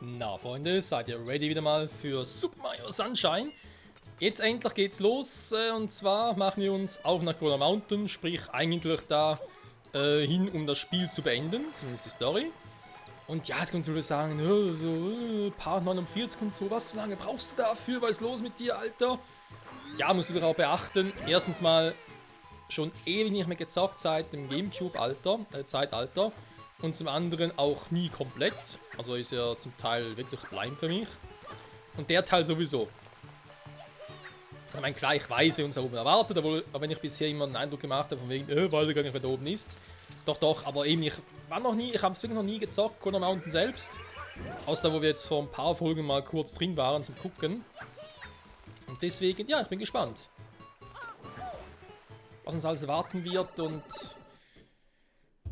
Na Freunde, seid ihr ready wieder mal für Super Mario Sunshine? Jetzt endlich geht's los und zwar machen wir uns auf nach Chrono Mountain, sprich eigentlich da hin, um das Spiel zu beenden, zumindest die Story. Und ja, jetzt kommt natürlich sagen, so Part 49 und so, was lange brauchst du dafür, was ist los mit dir, Alter? Ja, musst du doch auch beachten, erstens mal schon ewig nicht mehr gezockt seit dem Gamecube-Zeitalter. Und zum anderen auch nie komplett. Also ist ja zum Teil wirklich blind für mich. Und der Teil sowieso. Ich meine, klar, ich weiß, wer uns da oben erwartet, aber wenn ich bisher immer einen Eindruck gemacht habe, von wegen, weiß ich gar nicht, wer da oben ist. Doch, aber eben, ich habe es wirklich noch nie gezockt, Chrono Mountain selbst. Außer wo wir jetzt vor ein paar Folgen mal kurz drin waren zum Gucken. Und deswegen, ja, ich bin gespannt. Was uns alles erwarten wird und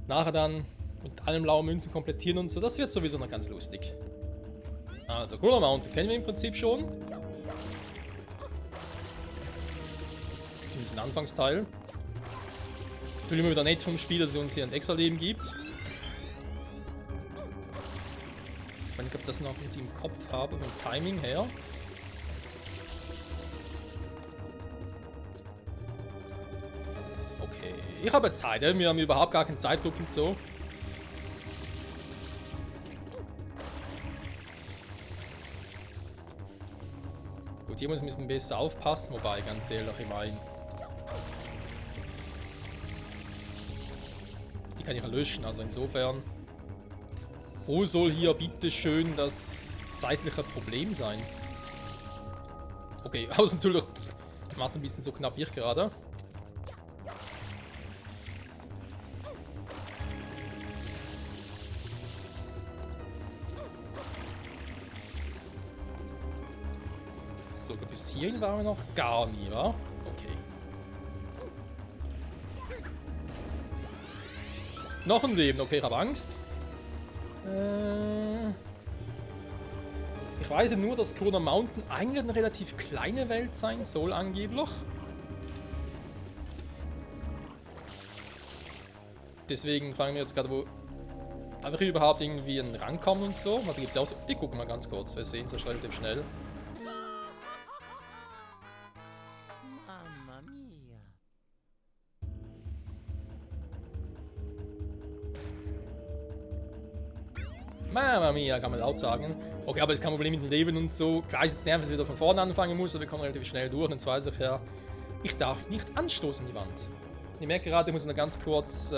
nachher dann mit allen blauen Münzen komplettieren und so. Das wird sowieso noch ganz lustig. Also, Chrono Mountain kennen wir im Prinzip schon. Zumindest den Anfangsteil. Natürlich immer wieder nett vom Spiel, dass es uns hier ein extra Leben gibt. Ich weiß nicht, ob ich das noch richtig im Kopf habe, vom Timing her. Okay, ich habe Zeit, wir haben überhaupt gar keinen Zeitdruck und so. Gut, hier muss ich ein bisschen besser aufpassen, wobei, ganz ehrlich, ich meine... Die kann ich ja löschen, also insofern... Wo soll hier bitte schön das zeitliche Problem sein? Okay, außer natürlich macht es ein bisschen so knapp wie ich gerade. Sogar bis hierhin waren wir noch gar nie, wa? Okay. Noch ein Leben, okay, ich habe Angst. Ich weiß ja nur, dass Chrono Mountain eigentlich eine relativ kleine Welt sein soll, angeblich. Deswegen fragen wir jetzt gerade, wo... Darf ich hier überhaupt irgendwie rankommen und so? Warte, gibt's ja auch so... Ich gucke mal ganz kurz, wir sehen es relativ schnell. Mamma mia. Mamma mia, kann man laut sagen. Okay, aber ist kein Problem mit dem Leben und so. Klar ist jetzt nervig, dass ich wieder von vorne anfangen muss, aber wir kommen relativ schnell durch. Und jetzt weiß ich ja, ich darf nicht anstoßen, die Wand. Ich merke gerade, ich muss noch ganz kurz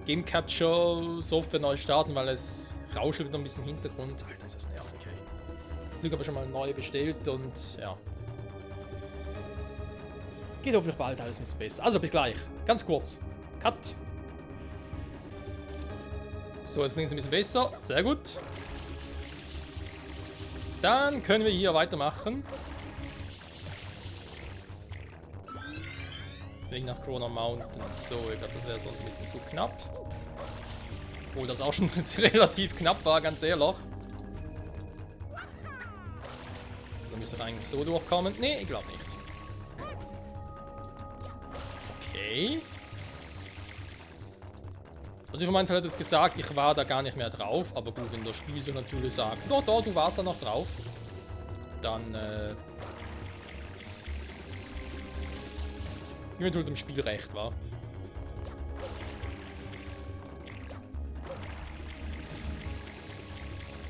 Game Capture Software neu starten, weil es rauschelt wieder ein bisschen im Hintergrund. Alter, ist das nervig, ey. Zum Glück habe ich schon mal neue bestellt und ja. Geht hoffentlich bald alles ein bisschen besser. Also bis gleich. Ganz kurz. Cut. So, jetzt klingt es ein bisschen besser. Sehr gut. Dann können wir hier weitermachen. Wegen nach Chrono Mountain. So, ich glaube, das wäre sonst ein bisschen zu knapp. Obwohl das auch schon relativ knapp war, ganz ehrlich. Da müssen wir eigentlich so durchkommen. Nee, ich glaube nicht. Okay. Also ich meinte, hat jetzt gesagt, ich war da gar nicht mehr drauf, aber gut, wenn das Spiel so natürlich sagt, doch, du warst da noch drauf, dann, eventuell dem Spiel recht war.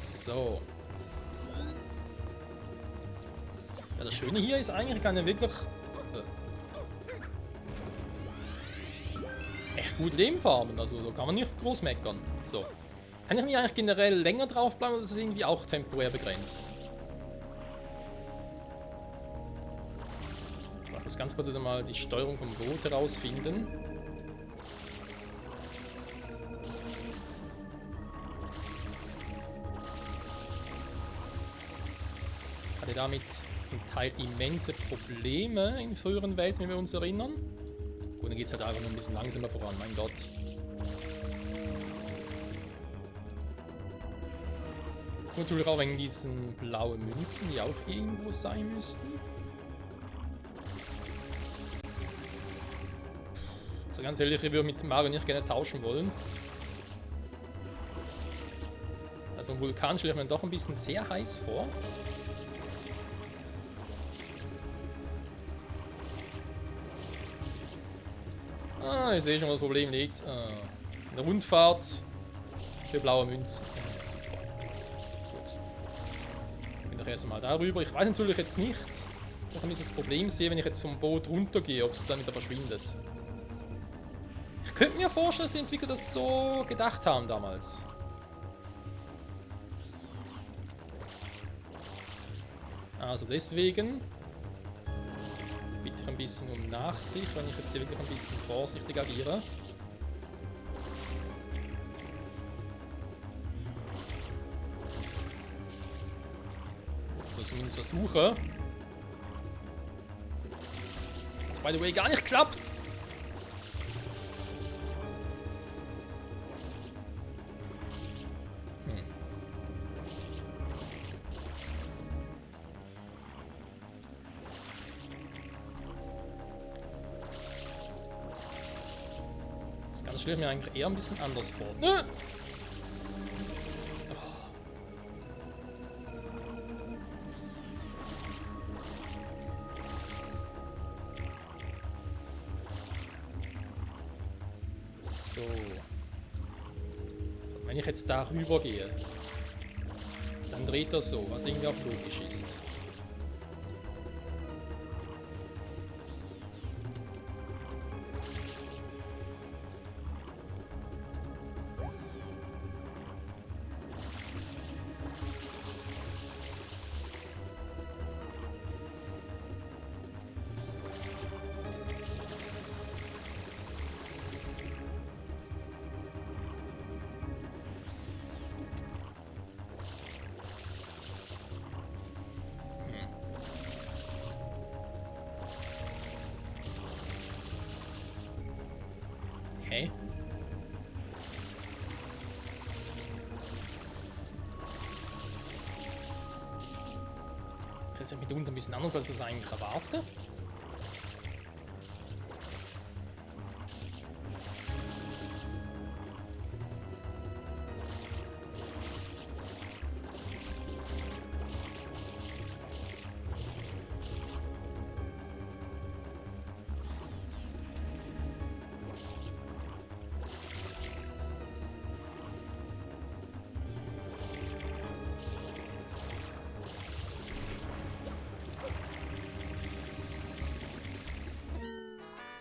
So. Ja, das Schöne hier ist eigentlich, ich kann ja wirklich echt gut Leben farmen, also da kann man nicht groß meckern. So. Kann ich nicht eigentlich generell länger draufbleiben oder ist das irgendwie auch temporär begrenzt? Ich muss ganz kurz wieder mal die Steuerung vom Boot herausfinden. Ich hatte damit zum Teil immense Probleme in früheren Welten, wenn wir uns erinnern. Gut, dann geht es halt einfach nur ein bisschen langsamer voran, mein Gott. Und natürlich auch wegen diesen blauen Münzen, die auch irgendwo sein müssten. Also ganz ehrlich, ich würde mit Mario nicht gerne tauschen wollen. Also ein Vulkan stelle ich mir doch ein bisschen sehr heiß vor. Ah, ich sehe schon, wo das Problem liegt. Eine Rundfahrt für blaue Münzen. Ja, super. Gut. Bin doch erst einmal darüber. Ich weiß natürlich jetzt nicht, ob ich das Problem sehe, wenn ich jetzt vom Boot runtergehe, ob es dann wieder verschwindet. Ich könnte mir vorstellen, dass die Entwickler das so gedacht haben damals. Also deswegen bitte ich ein bisschen um Nachsicht, wenn ich jetzt hier wirklich ein bisschen vorsichtig agiere. Oder zumindest versuche. Was by the way gar nicht klappt. Das stelle ich mir eigentlich eher ein bisschen anders vor. So. Wenn ich jetzt da rüber gehe, dann dreht er so, was irgendwie auch logisch ist. Hä? Das ist mitunter ein bisschen anders, als ich das eigentlich erwarte.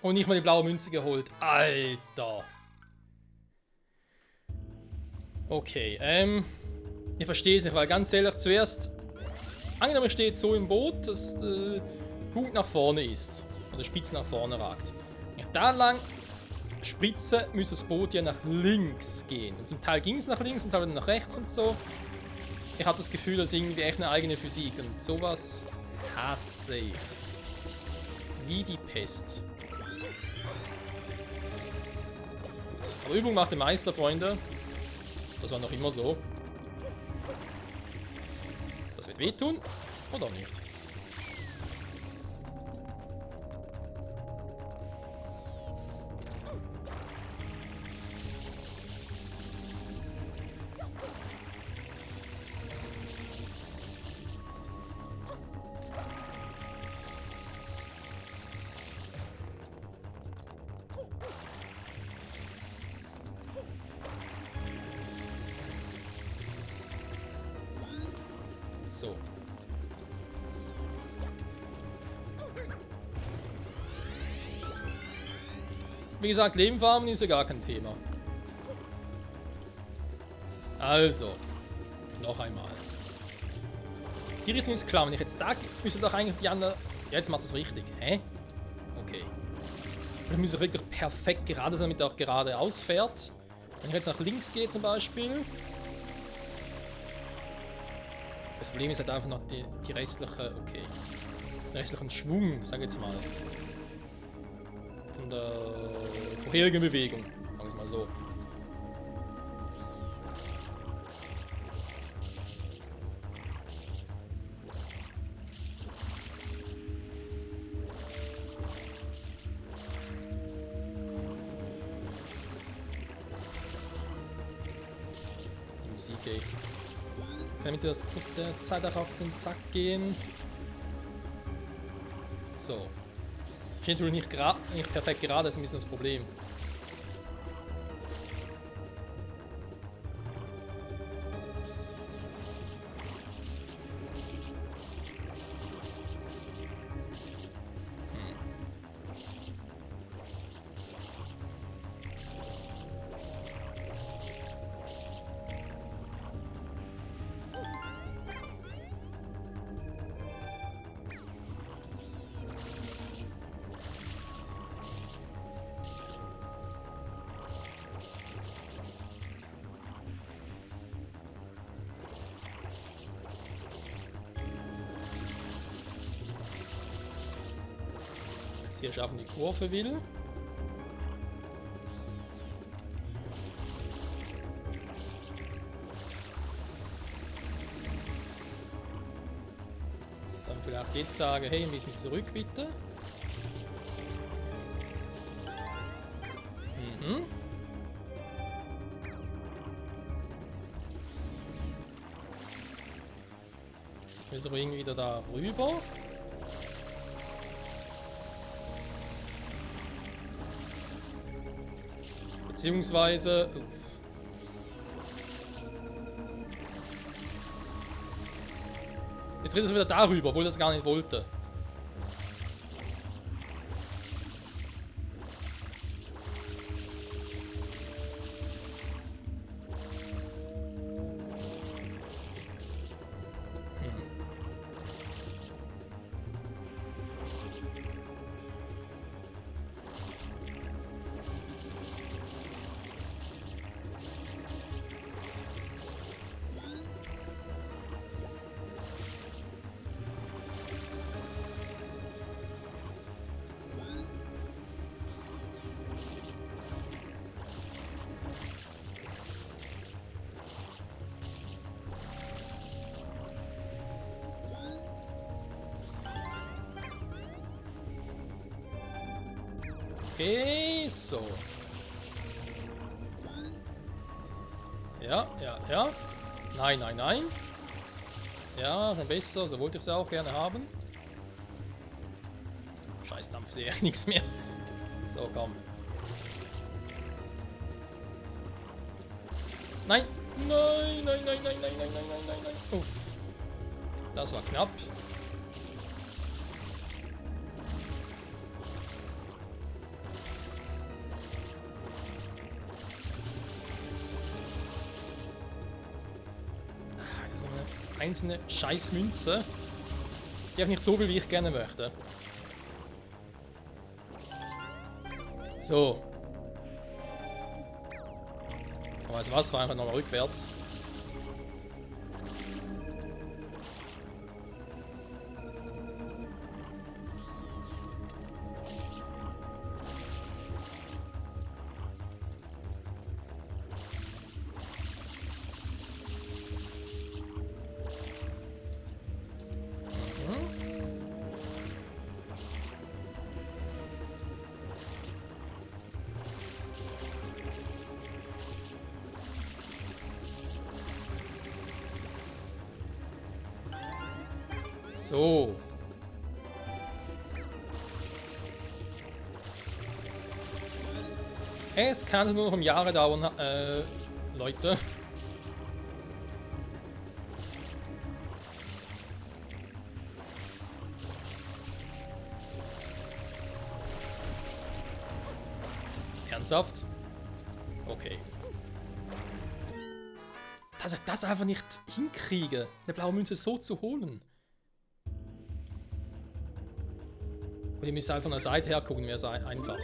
Und nicht mal die blaue Münze geholt. Alter. Okay, ich verstehe es nicht, weil ganz ehrlich, zuerst angenommen steht so im Boot, dass der Punkt nach vorne ist. Oder die Spitze nach vorne ragt. Wenn ich da lang spritze, müsste das Boot ja nach links gehen. Und zum Teil ging es nach links, zum Teil nach rechts und so. Ich habe das Gefühl, das ist irgendwie echt eine eigene Physik. Und sowas hasse ich. Wie die Pest. Aber Übung macht den Meister, Freunde. Das war noch immer so. Das wird wehtun. Oder nicht. So. Wie gesagt, Leben farmen ist ja gar kein Thema. Also. Noch einmal. Die Richtung ist klar. Wenn ich jetzt da gehe, müsste doch eigentlich die andere... Ja, jetzt macht es richtig. Hä? Okay. Ich muss wirklich perfekt gerade sein, damit er auch geradeaus fährt. Wenn ich jetzt nach links gehe zum Beispiel... Das Problem ist halt einfach noch die restliche, okay, den restlichen Schwung, sag ich jetzt mal, von der vorherigen Bewegung, sagen wir es mal so. Die Musik, ey. Damit wir das mit der Zeit auch auf den Sack gehen. So. Steht natürlich nicht perfekt gerade, das ist ein bisschen das Problem. Hier schaffen die Kurve will. Dann vielleicht jetzt sagen, hey, ein bisschen zurück bitte. Mhm. Jetzt müssen wir irgendwie wieder da rüber. Beziehungsweise... Jetzt redet er wieder darüber, obwohl er das gar nicht wollte. Okay, so. Ja, ja, ja. Nein, nein, nein. Ja, schon besser. So wollte ich es auch gerne haben. Scheißdampf, sehe ich nichts mehr. So, komm. Nein. Nein, nein, nein, nein, nein, nein, nein, nein, nein, nein. Uff. Das war knapp. Einzelne Scheißmünze. Die habe nicht so viel, wie ich gerne möchte. So. Aber weißt du was? War einfach nochmal rückwärts. So. Es kann nur noch um Jahre dauern, Leute. Ernsthaft? Okay. Dass ich das einfach nicht hinkriege, eine blaue Münze so zu holen. Und ihr müsst einfach von der Seite her gucken, wäre es einfacher.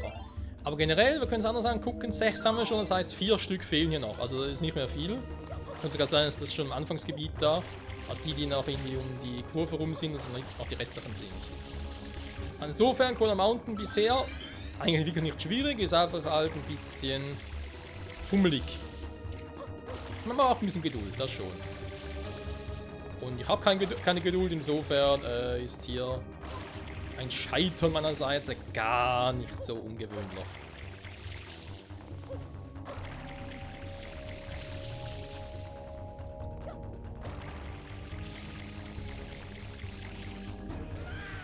Aber generell, wir können es anders angucken. 6 haben wir schon, das heißt 4 Stück fehlen hier noch. Also ist nicht mehr viel. Könnte sogar sein, dass das schon im Anfangsgebiet da, also die noch irgendwie um die Kurve rum sind, dass noch die restlichen sind. Insofern, Koala Mountain bisher eigentlich wirklich nicht schwierig, ist einfach halt ein bisschen fummelig. Man braucht ein bisschen Geduld, das schon. Und ich habe keine Geduld, insofern ist hier ein Scheitern meinerseits gar nicht so ungewöhnlich.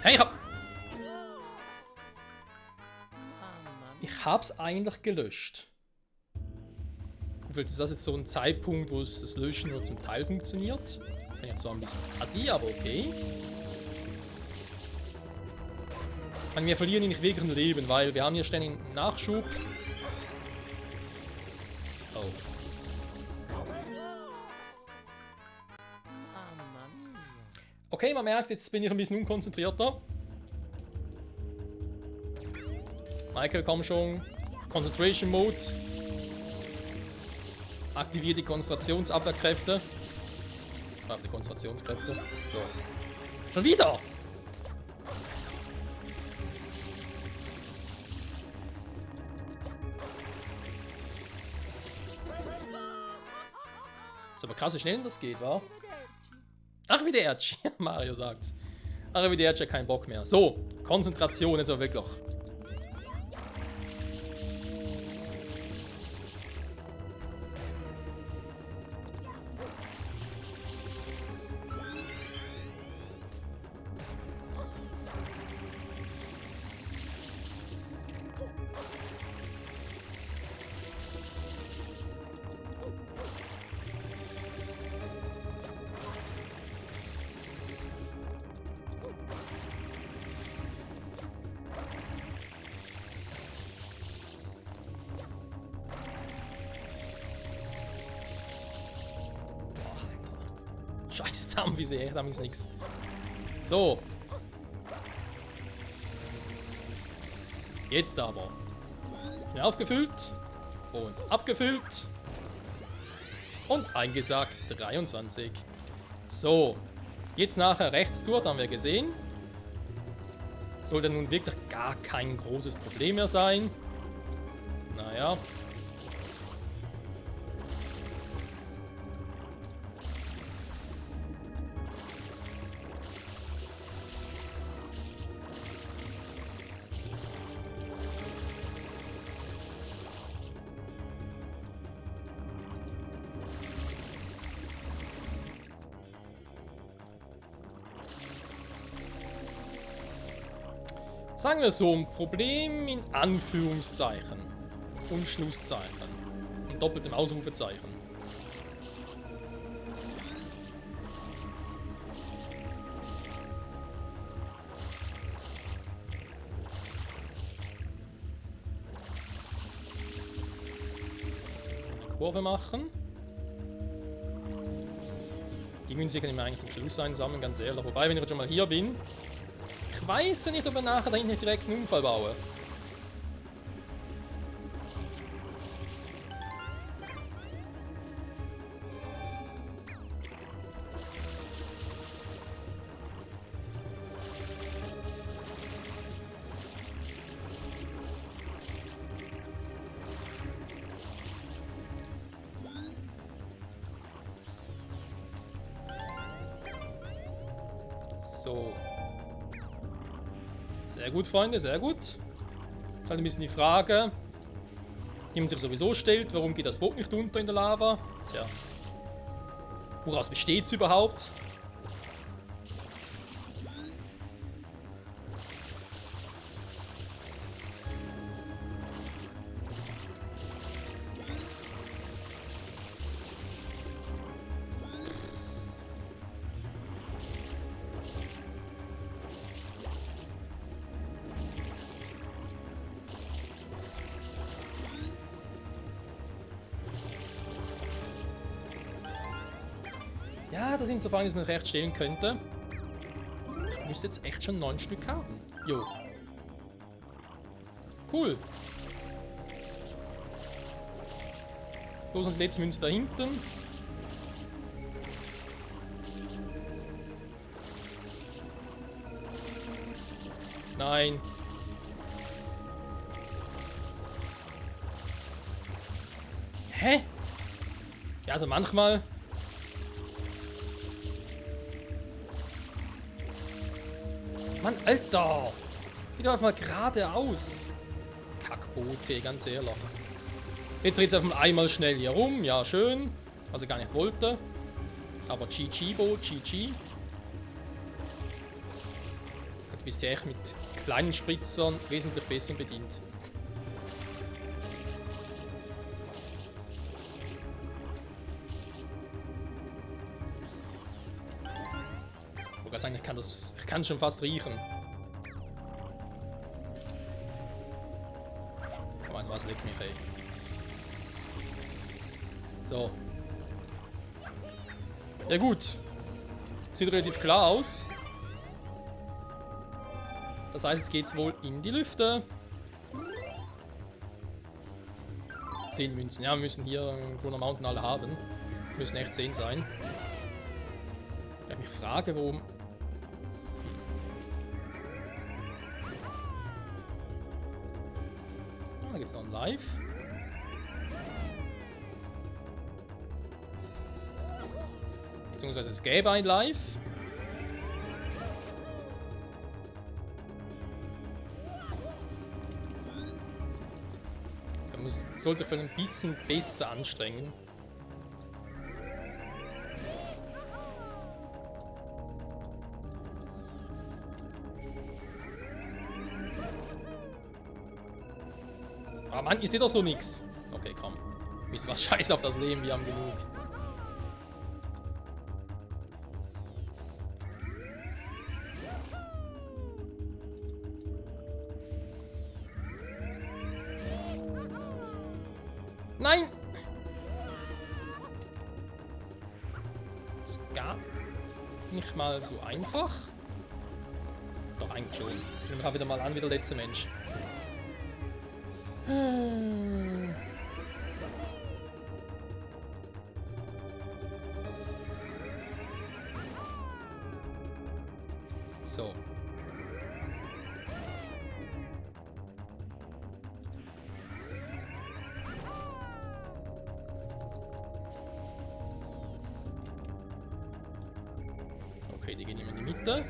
Hey, ich hab's eigentlich gelöscht. Vielleicht ist das jetzt so ein Zeitpunkt, wo das Löschen nur zum Teil funktioniert. Kann ja zwar ein bisschen assi, aber okay. Ich meine, wir verlieren hier nicht wirklich ein Leben, weil wir haben hier ständig einen Nachschub. Oh. Okay, man merkt, jetzt bin ich ein bisschen unkonzentrierter. Michael, komm schon. Concentration Mode. Aktiviere die Konzentrationsabwehrkräfte. Auf die Konzentrationskräfte. So. Schon wieder! Ist aber krass, wie schnell das geht, wa? Arrivederci, Mario sagt's. Arrivederci hat keinen Bock mehr. So, Konzentration jetzt aber wirklich. Scheiß Darmvisé, da ist nix. So. Jetzt aber. Aufgefüllt. Und abgefüllt. Und eingesackt. 23. So. Jetzt nachher Rechtstour, da haben wir gesehen. Sollte nun wirklich gar kein großes Problem mehr sein. Naja. Sagen wir so, ein Problem in Anführungszeichen und Schlusszeichen und doppeltem Ausrufezeichen. Jetzt muss ich eine Kurve machen. Die Münze kann ich mir eigentlich zum Schluss einsammeln, ganz ehrlich. Wobei, wenn ich jetzt schon mal hier bin, ich weiß nicht, ob wir nachher da hinten direkt einen Unfall bauen. So. Sehr gut, Freunde, sehr gut. Ist halt ein bisschen die Frage, die man sich sowieso stellt, warum geht das Boot nicht unter in der Lava? Tja. Woraus besteht es überhaupt? Ja, das sind so Fragen, die man recht stellen könnte. Ich müsste jetzt echt schon 9 Stück haben. Jo. Cool. Los, und die letzte Münze da hinten. Nein. Hä? Ja, also manchmal... Mann, Alter! Geh doch mal geradeaus! Kackboote, ganz ehrlich. Jetzt dreht es auf einmal schnell hier rum, ja schön. Was er gar nicht wollte. Aber GG-Boot, GG. bist ja echt mit kleinen Spritzern wesentlich besser bedient. Ich wollte gerade sagen, ich kann es schon fast riechen. Was leck mich, ey. So. Ja gut. Sieht relativ klar aus. Das heißt, jetzt geht's wohl in die Lüfte. 10 Münzen. Ja, wir müssen hier Chrono Mountain alle haben. Das müssen echt 10 sein. Wenn ich mich frage, warum... Da gibt es noch ein Live. Beziehungsweise es gäbe ein Live. Da soll sich vielleicht ein bisschen besser anstrengen. Ah Mann, ihr seht doch so nix. Okay, komm. Wisst was, scheiß auf das Leben, wir haben genug. Nein! Es gab nicht mal so einfach. Doch, eigentlich schon. Ich nehme wieder mal an wie der letzte Mensch. So. Okay, die gehen immer in die Mitte.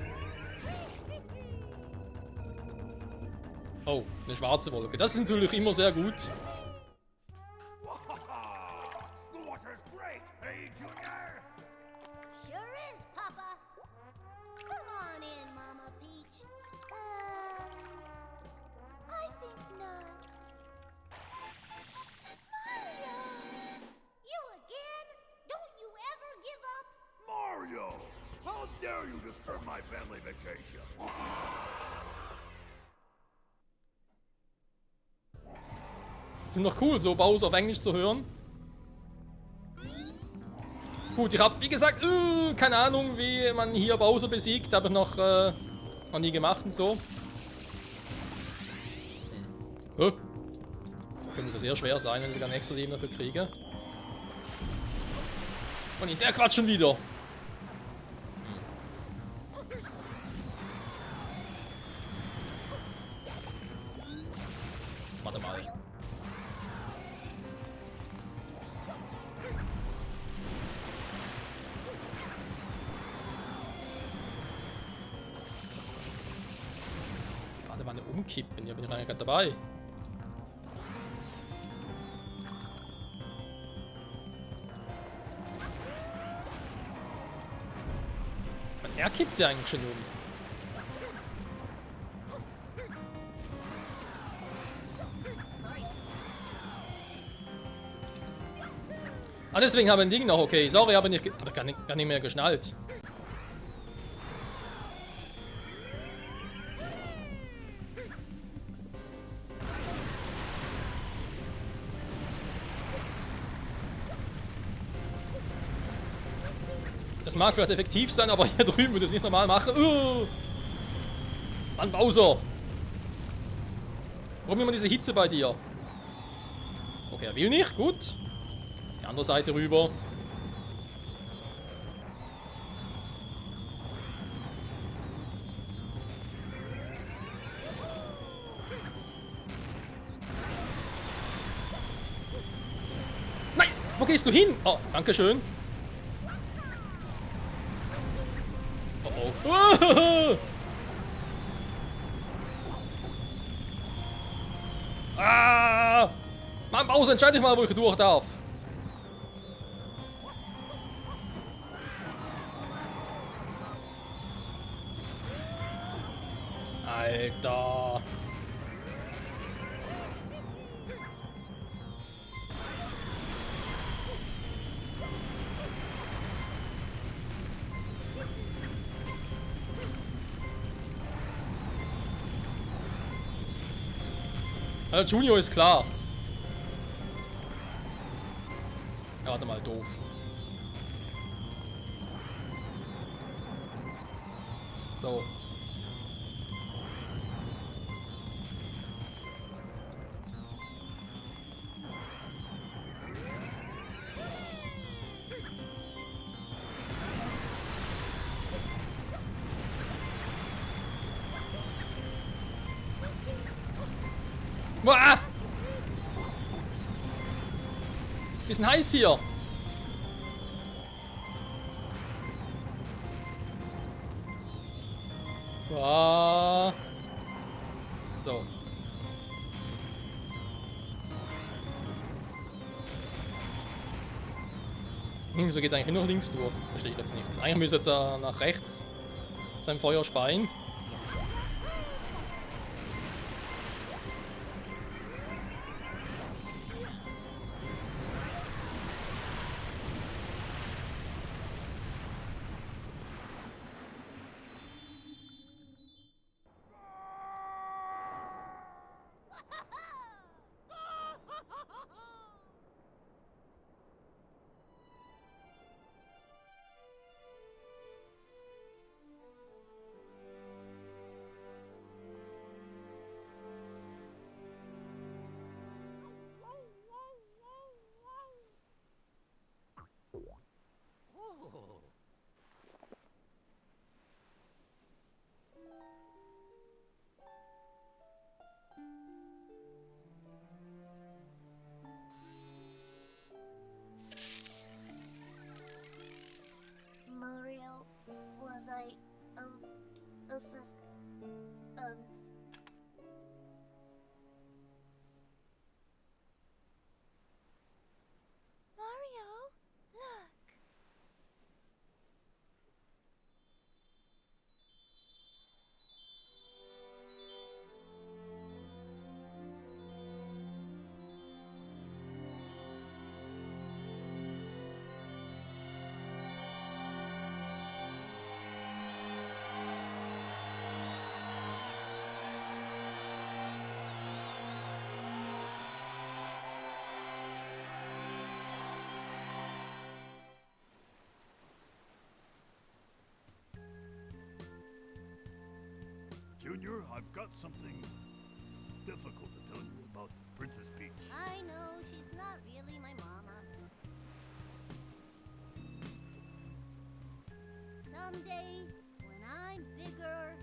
Oh, eine schwarze Wolke. Das ist natürlich immer sehr gut. How dare you disturb my family vacation? Sind noch cool, so Bowser auf Englisch zu hören. Gut, ich habe, wie gesagt, keine Ahnung, wie man hier Bowser besiegt. Habe ich noch nie gemacht und so. Das muss ja sehr schwer sein, wenn ich sogar ein extra Leben dafür kriege. Und der quatscht schon wieder. Warte mal. Die Badewanne umkippen, hier bin ich eigentlich gerade dabei. Er kippt sie eigentlich schon um. Ah, deswegen habe ich ein Ding noch, okay. Sorry, aber gar nicht mehr geschnallt. Das mag vielleicht effektiv sein, aber hier drüben würde ich es nicht normal machen. Mann, Bowser! Warum immer diese Hitze bei dir? Okay, er will nicht, gut. Die andere Seite rüber. Nein! Wo gehst du hin? Oh, danke schön. Oh oh. Ah! Mann, Bowser, entscheide dich mal, wo ich durch darf. Alter. Junior ist klar. Ja, warte mal, doof. So. Uah! Bisschen heiß hier. Uah. So. Wieso geht eigentlich nur links durch? Verstehe ich jetzt nicht. Eigentlich müsste jetzt nach rechts sein Feuer speien. Mario, was I assist Mario, look. Junior, I've got something difficult to tell you about Princess Peach. I know, she's not really my mama. Someday, when I'm bigger,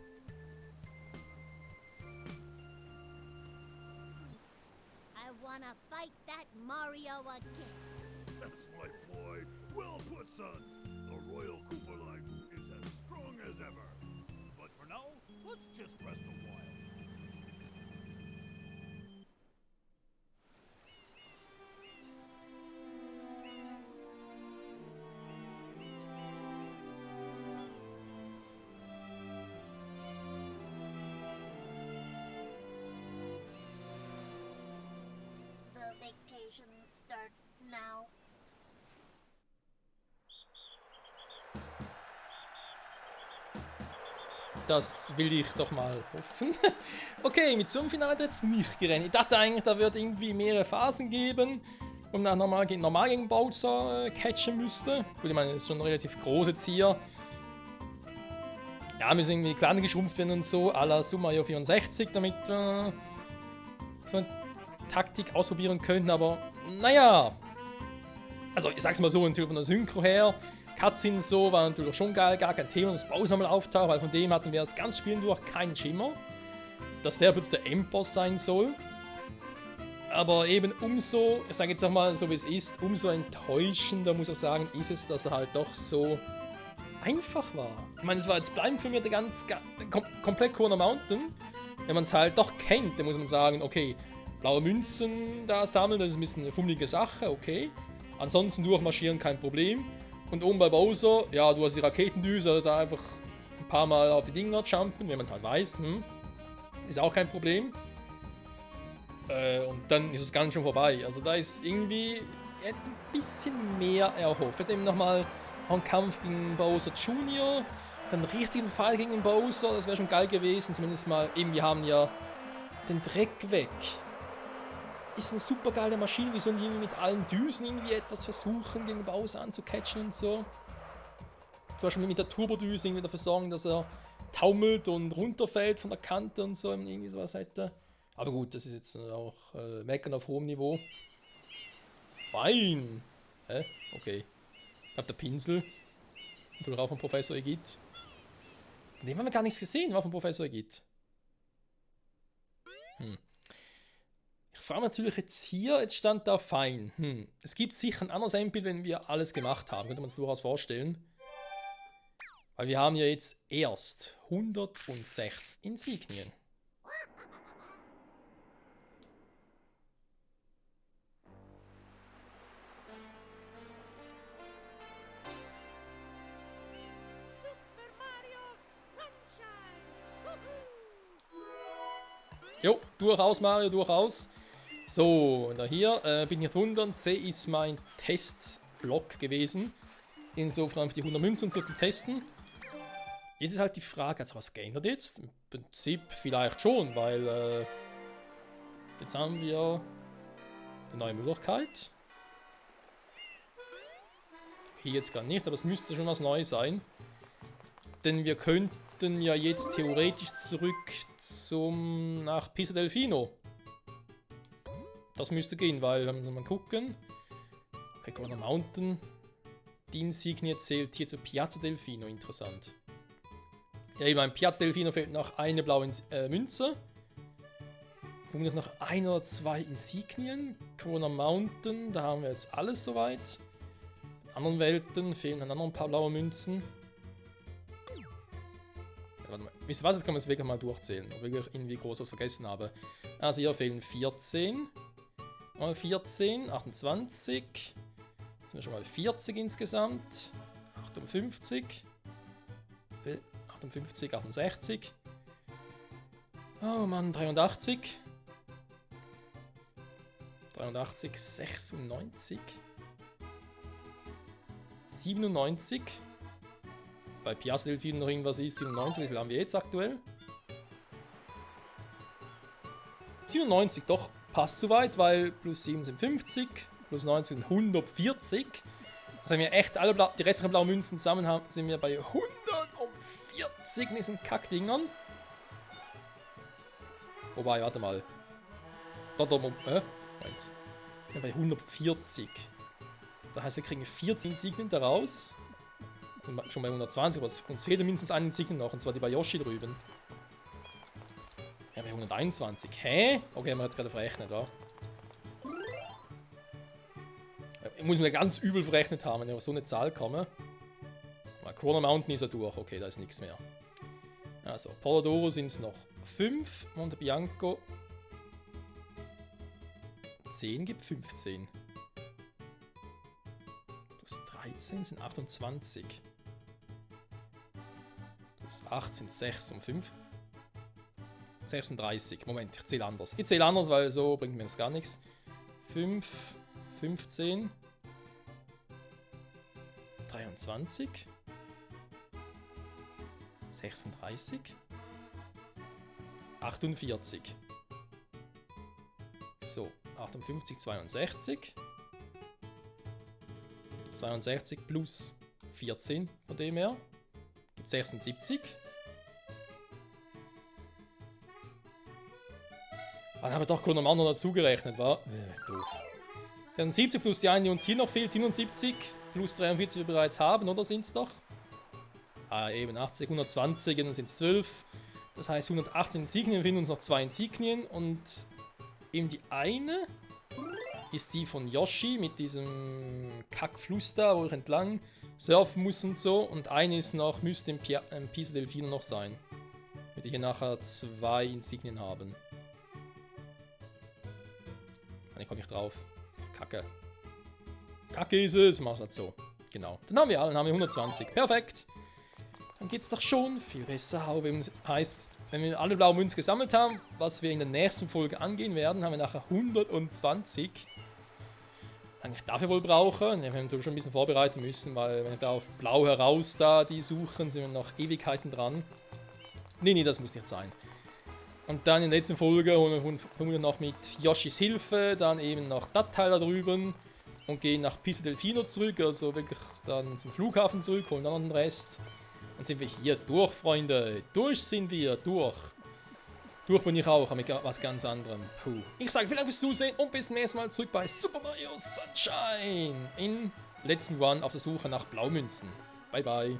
I wanna fight that Mario again. That's right, boy. Well put, son. The Royal Koopa line is as strong as ever. But for now, let's just rest a while. The vacation starts now. Das will ich doch mal hoffen. Okay, mit so einem Finale hat er jetzt nicht gerechnet. Ich dachte eigentlich, da wird irgendwie mehrere Phasen geben und dann normal gegen Bowser catchen müsste. Gut, ich meine, das ist schon ein relativ großer Zier. Ja, müssen irgendwie kleiner geschrumpft werden und so, à la Super Mario 64, damit wir so eine Taktik ausprobieren könnten, aber naja. Also, ich sag's mal so, natürlich von der Synchro her. Cutscenes so war natürlich schon geil, gar kein Thema, dass Bowser mal auftaucht, weil von dem hatten wir das ganze Spiel durch keinen Schimmer, dass der jetzt der Endboss sein soll. Aber eben umso, ich sage jetzt auch mal so wie es ist, umso enttäuschender muss ich sagen, ist es, dass er halt doch so einfach war. Ich meine, es war jetzt bleiben für mich der komplett Corner Mountain. Wenn man es halt doch kennt, dann muss man sagen, okay, blaue Münzen da sammeln, das ist ein bisschen eine fummelige Sache, okay. Ansonsten durchmarschieren, kein Problem. Und oben bei Bowser, ja, du hast die Raketendüse, also da einfach ein paar Mal auf die Dinger jumpen, wenn man es halt weiß. Ist auch kein Problem. Und dann ist es ganz schon vorbei. Also da ist irgendwie ein bisschen mehr erhofft. Hätte eben nochmal einen Kampf gegen Bowser Jr., dann einen richtigen Fall gegen den Bowser, das wäre schon geil gewesen. Zumindest mal, eben, wir haben ja den Dreck weg. Ist eine super geile Maschine, wie sollen die irgendwie mit allen Düsen irgendwie etwas versuchen, gegen den Bowser anzucatchen und so. Zum Beispiel mit der Turbodüse irgendwie dafür sorgen, dass er taumelt und runterfällt von der Kante und so, irgendwie sowas hätte. Aber gut, das ist jetzt auch Meckern auf hohem Niveau. Fein! Hä? Okay. Auf der Pinsel. Natürlich auch von Professor Egid. Von dem haben wir gar nichts gesehen, war von Professor Egid. Ich frage natürlich jetzt hier, jetzt stand da fein. Es gibt sicher ein anderes Endbild, wenn wir alles gemacht haben. Könnte man sich durchaus vorstellen. Weil wir haben ja jetzt erst 106 Insignien. Super Mario Sunshine! Jo, durchaus Mario, durchaus. So, und da hier bin ich nicht wundern, C ist mein Testblock gewesen. Insofern einfach die 100 Münzen und so zum Testen. Jetzt ist halt die Frage, hat sich was geändert jetzt? Im Prinzip vielleicht schon, weil jetzt haben wir eine neue Möglichkeit. Hier jetzt gar nicht, aber es müsste schon was Neues sein. Denn wir könnten ja jetzt theoretisch zurück nach Piso Delfino. Das müsste gehen, weil, wenn wir mal gucken. Okay, Corner Mountain. Die Insignie zählt hier zu Piazza Delfino, interessant. Ja, eben, beim Piazza Delfino fehlt noch eine blaue Münze. Womit noch ein oder zwei Insignien. Corona Mountain, da haben wir jetzt alles soweit. In anderen Welten fehlen dann noch ein paar blaue Münzen. Ja, warte mal. Wisst ihr was, jetzt können wir es wirklich mal durchzählen, ob ich irgendwie groß was vergessen habe. Also hier fehlen 14. Mal 14, 28. Jetzt sind wir schon mal 40 insgesamt. 58. 58, 68. Oh Mann, 83. 83, 96. 97. Bei Piazza Delfino noch irgendwas ist. 97, wie viel haben wir jetzt aktuell? 97, doch, passt soweit, weil plus 7 sind 50, plus 9 sind 140. Also wenn wir echt alle die restlichen blauen Münzen zusammen haben, sind wir bei 140 in diesen Kackdingern. Wobei, warte mal. Moment. Wir sind bei 140. Das heißt, wir kriegen 14 Insignien daraus. Sind schon bei 120, aber uns fehlt mindestens ein Insignien noch, und zwar die bei Yoshi drüben. Ja, bei 121. Hä? Okay, haben wir jetzt gerade verrechnet, wa? Ich muss mir ganz übel verrechnet haben, wenn ich auf so eine Zahl komme. Corona Mountain ist ja durch. Okay, da ist nichts mehr. Also, Polodoro sind es noch 5. Monte Bianco 10 gibt 15. Plus 13 sind 28. Plus 8 sind 6 und 5. 36. Moment, ich zähle anders. Ich zähle anders, weil so bringt mir das gar nichts. 5, 15, 23, 36, 48. So, 58, 62. 62 plus 14 von dem her. Gibt 76. Dann haben wir doch Corona Mountain noch dazu gerechnet, wa? Doof. 70 plus die eine, die uns hier noch fehlt, 77 plus 43, die wir bereits haben, oder sind es doch? Ah, eben 80, 120, dann sind es 12. Das heißt 118 Insignien, finden uns noch 2 Insignien und eben die eine ist die von Yoshi mit diesem Kackfluss da, wo ich entlang surfen muss und so. Und eine ist noch, müsste im Piazza Delfino noch sein. Damit wir hier nachher 2 Insignien haben. Ich komme nicht drauf. Das ist doch Kacke. Kacke ist es. Mach's halt so. Genau. Dann haben wir alle. Dann haben wir 120. Perfekt. Dann geht's doch schon viel besser. Auch wenn es heißt, wenn wir alle blauen Münzen gesammelt haben, was wir in der nächsten Folge angehen werden, haben wir nachher 120. Eigentlich dafür wohl brauchen. Ja, wir haben natürlich schon ein bisschen vorbereiten müssen, weil wenn wir da auf blau heraus da die suchen, sind wir noch Ewigkeiten dran. Nee, das muss nicht sein. Und dann in der letzten Folge holen wir noch mit Yoshis Hilfe dann eben noch das Teil da drüben und gehen nach Pisa Delfino zurück, also wirklich dann zum Flughafen zurück, holen dann noch den Rest. Dann sind wir hier durch, Freunde. Durch sind wir, durch. Durch bin ich auch, mit was ganz anderem. Puh. Ich sage vielen Dank fürs Zusehen und bis zum nächsten Mal zurück bei Super Mario Sunshine. In letzten Run auf der Suche nach Blaumünzen. Bye, bye.